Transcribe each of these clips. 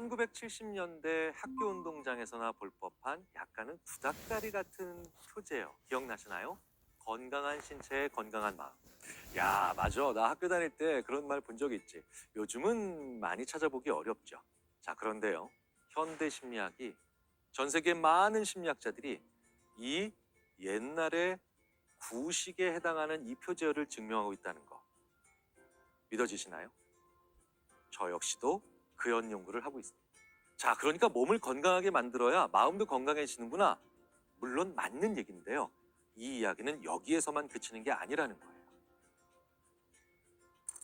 1970년대 학교 운동장에서나 볼 법한 약간은 구닥다리 같은 표제요. 기억나시나요? 건강한 신체에 건강한 마음. 야, 맞아. 나 학교 다닐 때 그런 말 본 적 있지. 요즘은 많이 찾아보기 어렵죠. 자, 그런데요. 현대 심리학이 전 세계 많은 심리학자들이 이 옛날의 구식에 해당하는 이 표제어를 증명하고 있다는 거 믿어지시나요? 저 역시도 그런 연구를 하고 있습니다. 자, 그러니까 몸을 건강하게 만들어야 마음도 건강해지는구나. 물론 맞는 얘기인데요. 이 이야기는 여기에서만 그치는 게 아니라는 거예요.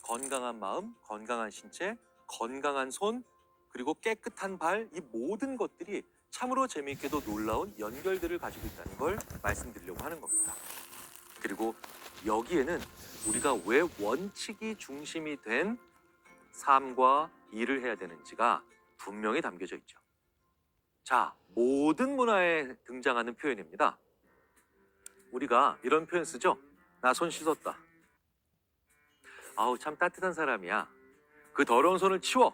건강한 마음, 건강한 신체, 건강한 손, 그리고 깨끗한 발, 이 모든 것들이 참으로 재미있게도 놀라운 연결들을 가지고 있다는 걸 말씀드리려고 하는 겁니다. 그리고 여기에는 우리가 왜 원칙이 중심이 된 삶과 일을 해야 되는지가 분명히 담겨져 있죠. 자, 모든 문화에 등장하는 표현입니다. 우리가 이런 표현 쓰죠? 나 손 씻었다. 아우, 참 따뜻한 사람이야. 그 더러운 손을 치워.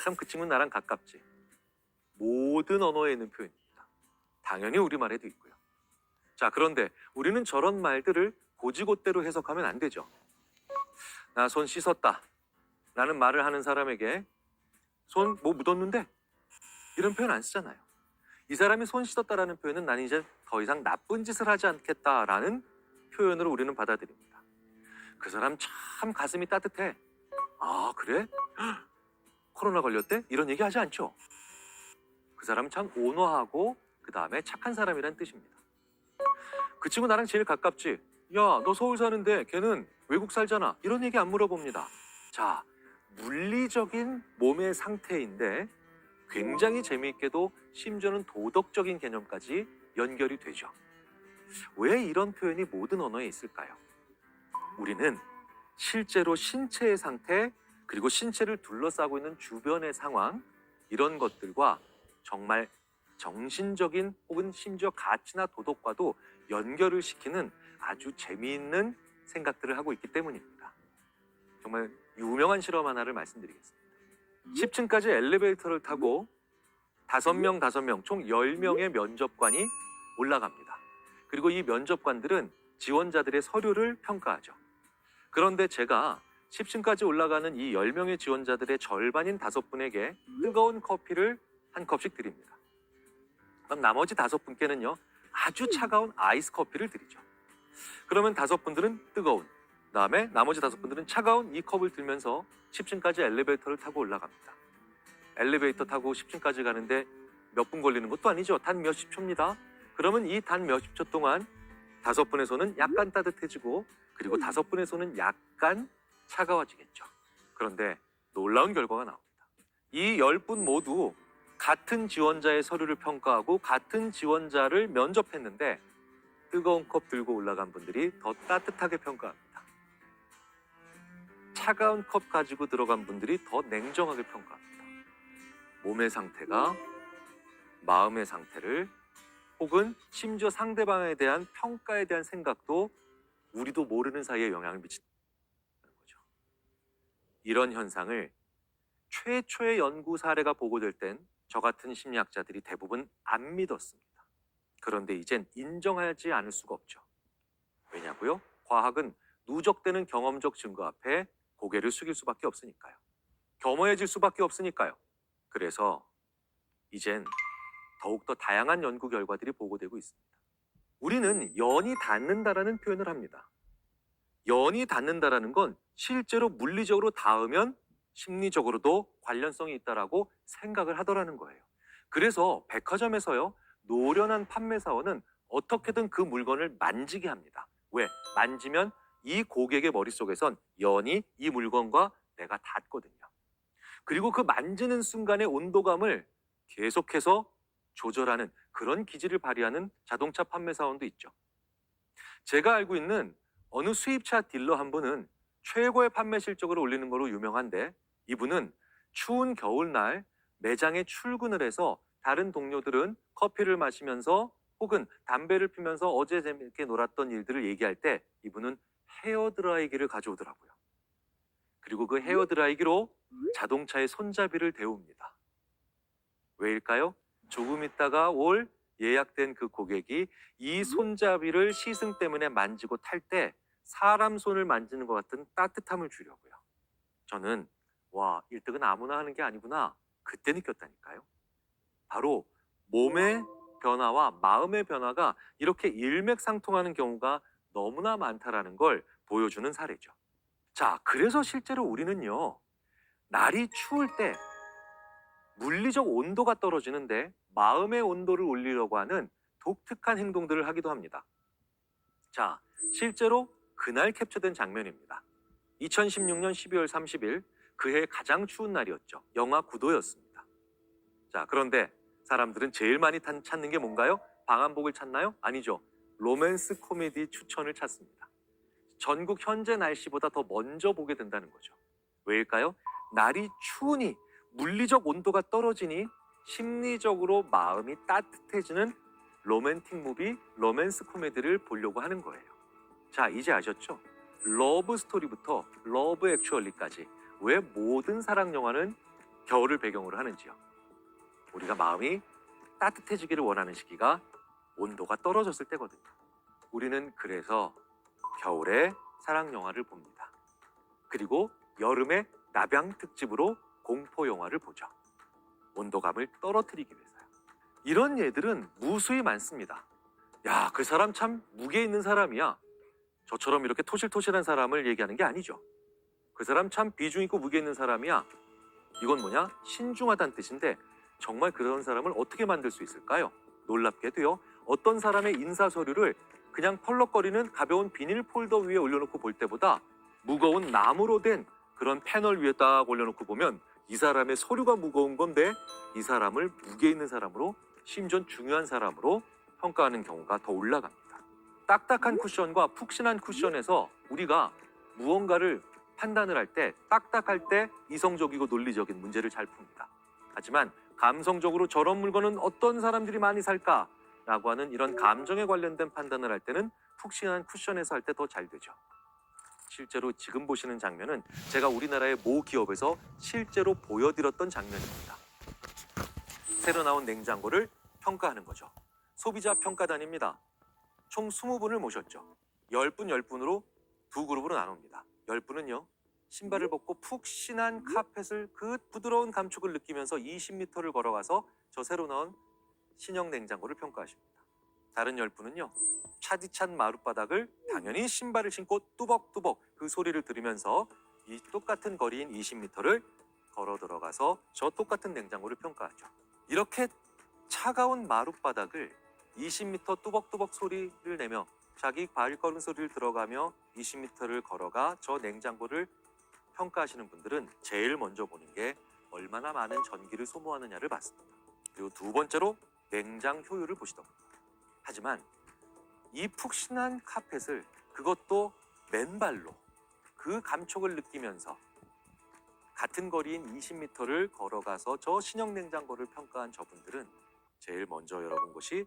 참 그 친구는 나랑 가깝지. 모든 언어에 있는 표현입니다. 당연히 우리말에도 있고요. 자, 그런데 우리는 저런 말들을 고지고대로 해석하면 안 되죠. 나 손 씻었다 라는 말을 하는 사람에게 손 뭐 묻었는데? 이런 표현 안 쓰잖아요. 이 사람이 손 씻었다라는 표현은 난 이제 더 이상 나쁜 짓을 하지 않겠다라는 표현으로 우리는 받아들입니다. 그 사람 참 가슴이 따뜻해. 아, 그래? 코로나 걸렸대? 이런 얘기 하지 않죠. 그 사람 참 온화하고 그 다음에 착한 사람이란 뜻입니다. 그 친구 나랑 제일 가깝지? 야, 너 서울 사는데 걔는 외국 살잖아. 이런 얘기 안 물어봅니다. 자, 물리적인 몸의 상태인데 굉장히 재미있게도 심지어는 도덕적인 개념까지 연결이 되죠. 왜 이런 표현이 모든 언어에 있을까요? 우리는 실제로 신체의 상태, 그리고 신체를 둘러싸고 있는 주변의 상황, 이런 것들과 정말 정신적인 혹은 심지어 가치나 도덕과도 연결을 시키는 아주 재미있는 생각들을 하고 있기 때문입니다. 정말 유명한 실험 하나를 말씀드리겠습니다. 10층까지 엘리베이터를 타고 5명, 총 10명의 면접관이 올라갑니다. 그리고 이 면접관들은 지원자들의 서류를 평가하죠. 그런데 제가 10층까지 올라가는 이 10명의 지원자들의 절반인 5분에게 뜨거운 커피를 한 컵씩 드립니다. 그럼 나머지 5분께는요, 아주 차가운 아이스 커피를 드리죠. 그러면 5분들은 뜨거운, 그다음에 나머지 5분들은 차가운 이 컵을 들면서 10층까지 엘리베이터를 타고 올라갑니다. 엘리베이터 타고 10층까지 가는데 몇 분 걸리는 것도 아니죠. 단 몇십 초입니다. 그러면 이 단 몇십 초 동안 5분의 손은 약간 따뜻해지고, 그리고 5분의 손은 약간 차가워지겠죠. 그런데 놀라운 결과가 나옵니다. 이 10분 모두 같은 지원자의 서류를 평가하고 같은 지원자를 면접했는데 뜨거운 컵 들고 올라간 분들이 더 따뜻하게 평가합니다. 차가운 컵 가지고 들어간 분들이 더 냉정하게 평가합니다. 몸의 상태가 마음의 상태를, 혹은 심지어 상대방에 대한 평가에 대한 생각도 우리도 모르는 사이에 영향을 미친다는 거죠. 이런 현상을 최초의 연구 사례가 보고될 땐 저 같은 심리학자들이 대부분 안 믿었습니다. 그런데 이젠 인정하지 않을 수가 없죠. 왜냐고요? 과학은 누적되는 경험적 증거 앞에 고개를 숙일 수밖에 없으니까요. 겸허해질 수밖에 없으니까요. 그래서 이젠 더욱더 다양한 연구 결과들이 보고되고 있습니다. 우리는 연이 닿는다라는 표현을 합니다. 연이 닿는다라는 건 실제로 물리적으로 닿으면 심리적으로도 관련성이 있다라고 생각을 하더라는 거예요. 그래서 백화점에서요, 노련한 판매사원은 어떻게든 그 물건을 만지게 합니다. 왜? 만지면 이 고객의 머릿속에선 연이 이 물건과 내가 닿거든요. 그리고 그 만지는 순간의 온도감을 계속해서 조절하는 그런 기질을 발휘하는 자동차 판매사원도 있죠. 제가 알고 있는 어느 수입차 딜러 한 분은 최고의 판매 실적을 올리는 걸로 유명한데, 이분은 추운 겨울날 매장에 출근을 해서 다른 동료들은 커피를 마시면서 혹은 담배를 피면서 어제 재밌게 놀았던 일들을 얘기할 때 이분은 헤어드라이기를 가져오더라고요. 그리고 그 헤어드라이기로 자동차의 손잡이를 데웁니다. 왜일까요? 조금 있다가 올 예약된 그 고객이 이 손잡이를 시승 때문에 만지고 탈 때 사람 손을 만지는 것 같은 따뜻함을 주려고요. 저는 와, 1등은 아무나 하는 게 아니구나. 그때 느꼈다니까요. 바로 몸의 변화와 마음의 변화가 이렇게 일맥상통하는 경우가 너무나 많다라는 걸 보여주는 사례죠. 자, 그래서 실제로 우리는요, 날이 추울 때 물리적 온도가 떨어지는데 마음의 온도를 올리려고 하는 독특한 행동들을 하기도 합니다. 자, 실제로 그날 캡처된 장면입니다. 2016년 12월 30일, 그해 가장 추운 날이었죠. 영하 9도였습니다. 자, 그런데 사람들은 제일 많이 찾는 게 뭔가요? 방한복을 찾나요? 아니죠. 로맨스 코미디 추천을 찾습니다. 전국 현재 날씨보다 더 먼저 보게 된다는 거죠. 왜일까요? 날이 추우니, 물리적 온도가 떨어지니 심리적으로 마음이 따뜻해지는 로맨틱 무비, 로맨스 코미디를 보려고 하는 거예요. 자, 이제 아셨죠? 러브 스토리부터 러브 액츄얼리까지 왜 모든 사랑 영화는 겨울을 배경으로 하는지요. 우리가 마음이 따뜻해지기를 원하는 시기가 온도가 떨어졌을 때거든요. 우리는 그래서 겨울에 사랑 영화를 봅니다. 그리고 여름에 나병 특집으로 공포 영화를 보죠. 온도감을 떨어뜨리기 위해서요. 이런 예들은 무수히 많습니다. 야, 그 사람 참 무게 있는 사람이야. 저처럼 이렇게 토실토실한 사람을 얘기하는 게 아니죠. 그 사람 참 비중 있고 무게 있는 사람이야. 이건 뭐냐? 신중하다는 뜻인데 정말 그런 사람을 어떻게 만들 수 있을까요? 놀랍게도요. 어떤 사람의 인사 서류를 그냥 펄럭거리는 가벼운 비닐 폴더 위에 올려놓고 볼 때보다 무거운 나무로 된 그런 패널 위에 딱 올려놓고 보면 이 사람의 서류가 무거운 건데 이 사람을 무게 있는 사람으로, 심지어 중요한 사람으로 평가하는 경우가 더 올라갑니다. 딱딱한 쿠션과 푹신한 쿠션에서 우리가 무언가를 판단을 할 때 딱딱할 때 이성적이고 논리적인 문제를 잘 풉니다. 하지만 감성적으로 저런 물건은 어떤 사람들이 많이 살까? 라고 하는 이런 감정에 관련된 판단을 할 때는 푹신한 쿠션에서 할 때 더 잘 되죠. 실제로 지금 보시는 장면은 제가 우리나라의 모 기업에서 실제로 보여드렸던 장면입니다. 새로 나온 냉장고를 평가하는 거죠. 소비자 평가단입니다. 총 20분을 모셨죠. 10분 10분으로 두 그룹으로 나눕니다. 10분은요. 신발을 벗고 푹신한 카펫을 그 부드러운 감촉을 느끼면서 20m를 걸어가서 저 새로 나온 신형 냉장고를 평가하십니다. 다른 10분은요. 차디찬 마룻바닥을 당연히 신발을 신고 뚜벅뚜벅 그 소리를 들으면서 이 똑같은 거리인 20m를 걸어 들어가서 저 똑같은 냉장고를 평가하죠. 이렇게 차가운 마룻바닥을 20m 뚜벅뚜벅 소리를 내며 자기 발걸음 소리를 들어가며 20m를 걸어가 저 냉장고를 평가하시는 분들은 제일 먼저 보는 게 얼마나 많은 전기를 소모하느냐를 봤습니다. 그리고 두 번째로 냉장 효율을 보시더군요. 하지만 이 푹신한 카펫을 그것도 맨발로 그 감촉을 느끼면서 같은 거리인 20m를 걸어가서 저 신형 냉장고를 평가한 저분들은 제일 먼저 열어본 곳이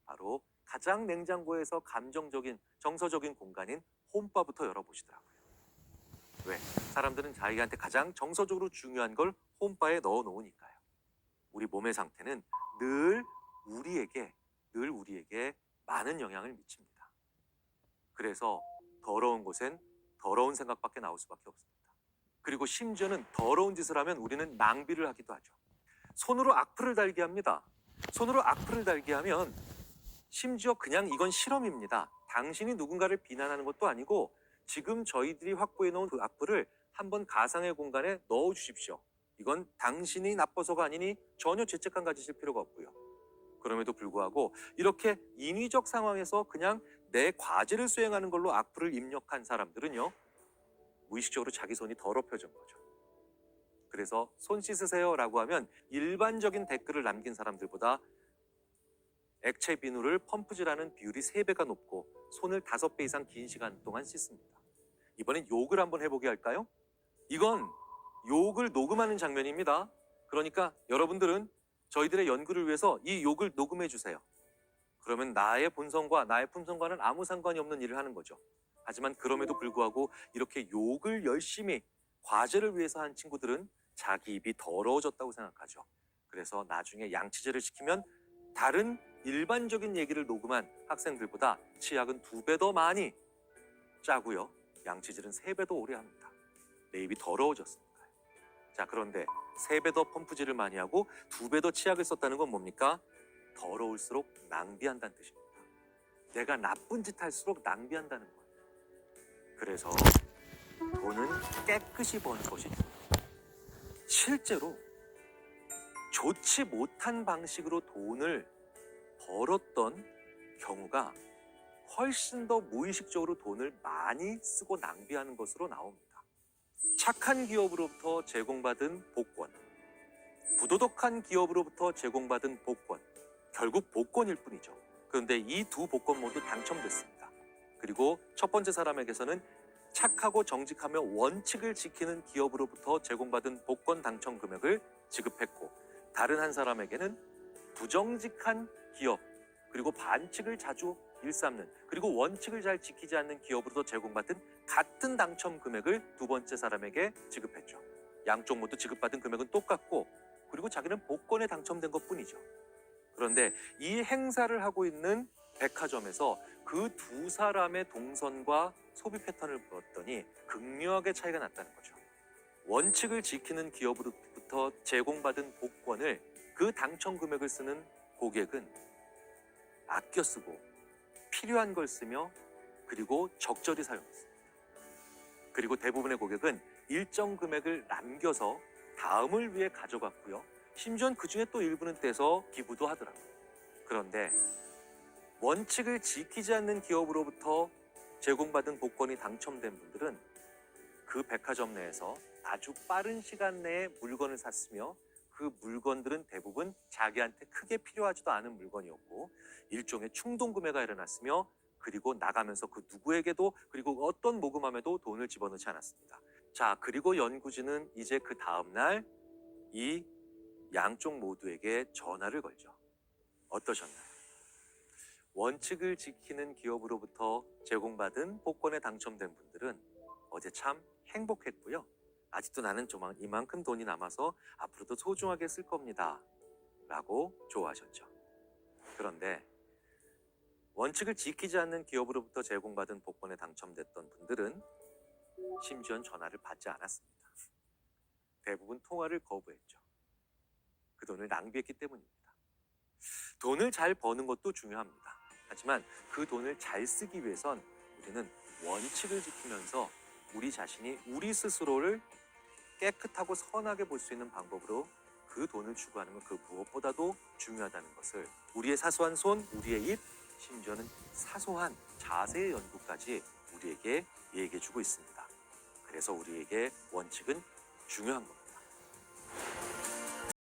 바로 가장 냉장고에서 감정적인 정서적인 공간인 홈바부터 열어보시더라고요. 왜? 사람들은 자기한테 가장 정서적으로 중요한 걸 홈바에 넣어 놓으니까요. 우리 몸의 상태는 늘 우리에게 많은 영향을 미칩니다. 그래서 더러운 곳엔 더러운 생각밖에 나올 수밖에 없습니다. 그리고 심지어는 더러운 짓을 하면 우리는 낭비를 하기도 하죠. 손으로 악플을 달게 합니다. 손으로 악플을 달게 하면 심지어 그냥 이건 실험입니다. 당신이 누군가를 비난하는 것도 아니고 지금 저희들이 확보해 놓은 그 악플을 한번 가상의 공간에 넣어 주십시오. 이건 당신이 나빠서가 아니니 전혀 죄책감 가지실 필요가 없고요. 그럼에도 불구하고 이렇게 인위적 상황에서 그냥 내 과제를 수행하는 걸로 악플을 입력한 사람들은요. 무의식적으로 자기 손이 더럽혀진 거죠. 그래서 손 씻으세요 라고 하면 일반적인 댓글을 남긴 사람들보다 액체 비누를 펌프질하는 비율이 3배가 높고 손을 5배 이상 긴 시간 동안 씻습니다. 이번엔 욕을 한번 해보게 할까요? 이건 욕을 녹음하는 장면입니다. 그러니까 여러분들은 저희들의 연구를 위해서 이 욕을 녹음해 주세요. 그러면 나의 본성과 나의 품성과는 아무 상관이 없는 일을 하는 거죠. 하지만 그럼에도 불구하고 이렇게 욕을 열심히 과제를 위해서 한 친구들은 자기 입이 더러워졌다고 생각하죠. 그래서 나중에 양치질을 시키면 다른 일반적인 얘기를 녹음한 학생들보다 치약은 2배 더 많이 짜고요. 양치질은 3배 더 오래 합니다. 내 입이 더러워졌으니까요. 자, 그런데 3배 더 펌프질을 많이 하고 2배 더 치약을 썼다는 건 뭡니까? 더러울수록 낭비한다는 뜻입니다. 내가 나쁜 짓 할수록 낭비한다는 거예요. 그래서 돈은 깨끗이 버는 것이 중요해요. 실제로 좋지 못한 방식으로 돈을 벌었던 경우가 훨씬 더 무의식적으로 돈을 많이 쓰고 낭비하는 것으로 나옵니다. 착한 기업으로부터 제공받은 복권, 부도덕한 기업으로부터 제공받은 복권, 결국 복권일 뿐이죠. 그런데 이 2 복권 모두 당첨됐습니다. 그리고 첫 번째 사람에게서는 착하고 정직하며 원칙을 지키는 기업으로부터 제공받은 복권 당첨 금액을 지급했고, 다른 한 사람에게는 부정직한 기업, 그리고 반칙을 자주 일삼는, 그리고 원칙을 잘 지키지 않는 기업으로도 제공받은 같은 당첨 금액을 두 번째 사람에게 지급했죠. 양쪽 모두 지급받은 금액은 똑같고, 그리고 자기는 복권에 당첨된 것뿐이죠. 그런데 이 행사를 하고 있는 백화점에서 그 2 사람의 동선과 소비 패턴을 보았더니 극명하게 차이가 났다는 거죠. 원칙을 지키는 기업으로부터 제공받은 복권을 그 당첨 금액을 쓰는 고객은 아껴 쓰고 필요한 걸 쓰며 그리고 적절히 사용했습니다. 그리고 대부분의 고객은 일정 금액을 남겨서 다음을 위해 가져갔고요. 심지어는 그 중에 또 일부는 떼서 기부도 하더라고요. 그런데 원칙을 지키지 않는 기업으로부터 제공받은 복권이 당첨된 분들은 그 백화점 내에서 아주 빠른 시간 내에 물건을 샀으며, 그 물건들은 대부분 자기한테 크게 필요하지도 않은 물건이었고 일종의 충동 구매가 일어났으며, 그리고 나가면서 그 누구에게도, 그리고 어떤 모금함에도 돈을 집어넣지 않았습니다. 자, 그리고 연구진은 이제 그 다음날 이 양쪽 모두에게 전화를 걸죠. 어떠셨나요? 원칙을 지키는 기업으로부터 제공받은 복권에 당첨된 분들은 어제 참 행복했고요. 아직도 나는 이만큼 돈이 남아서 앞으로도 소중하게 쓸 겁니다 라고 좋아하셨죠. 그런데 원칙을 지키지 않는 기업으로부터 제공받은 복권에 당첨됐던 분들은 심지어는 전화를 받지 않았습니다. 대부분 통화를 거부했죠. 그 돈을 낭비했기 때문입니다. 돈을 잘 버는 것도 중요합니다. 하지만 그 돈을 잘 쓰기 위해선 우리는 원칙을 지키면서 우리 자신이 우리 스스로를 깨끗하고 선하게 볼 수 있는 방법으로 그 돈을 추구하는 건 그 무엇보다도 중요하다는 것을 우리의 사소한 손, 우리의 입, 심지어는 사소한 자세의 연구까지 우리에게 얘기해주고 있습니다. 그래서 우리에게 원칙은 중요한 겁니다.